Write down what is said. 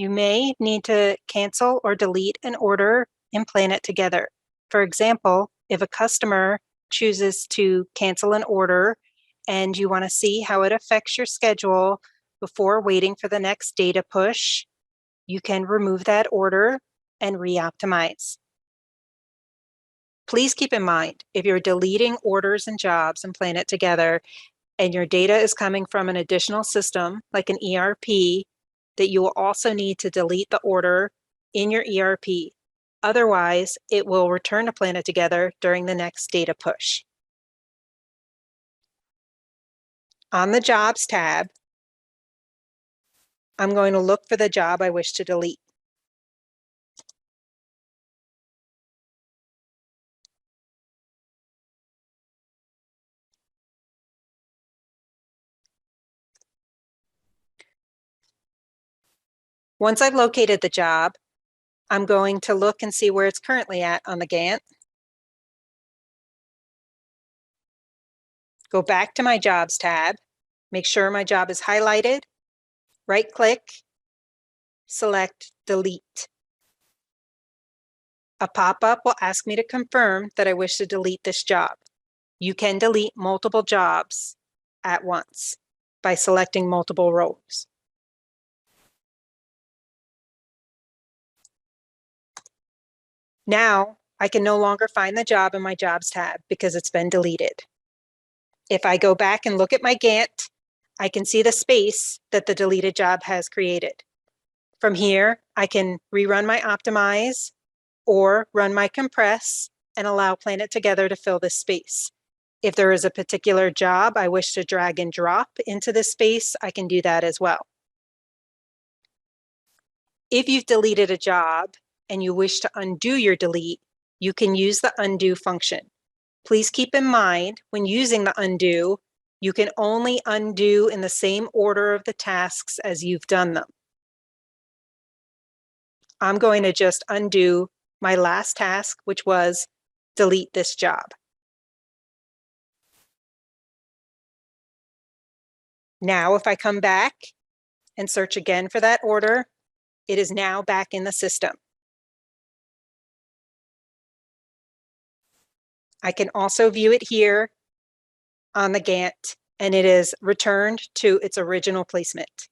You may need to cancel or delete an order in PlanetTogether. For example, if a customer chooses to cancel an order and you want to see how it affects your schedule before waiting for the next data push, you can remove that order and re-optimize. Please keep in mind, if you're deleting orders and jobs in PlanetTogether and your data is coming from an additional system like an ERP, that you will also need to delete the order in your ERP. Otherwise, it will return to PlanetTogether during the next data push. On the Jobs tab, I'm going to look for the job I wish to delete. Once I've located the job, I'm going to look and see where it's currently at on the Gantt. Go back to my Jobs tab, make sure my job is highlighted, right-click, select Delete. A pop-up will ask me to confirm that I wish to delete this job. You can delete multiple jobs at once by selecting multiple rows. Now, I can no longer find the job in my Jobs tab because it's been deleted. If I go back and look at my Gantt, I can see the space that the deleted job has created. From here, I can rerun my optimize or run my compress and allow PlanetTogether to fill this space. If there is a particular job I wish to drag and drop into this space, I can do that as well. If you've deleted a job and you wish to undo your delete, you can use the undo function. Please keep in mind, when using the undo, you can only undo in the same order of the tasks as you've done them. I'm going to just undo my last task, which was delete this job. Now, if I come back and search again for that order, it is now back in the system. I can also view it here on the Gantt, and it is returned to its original placement.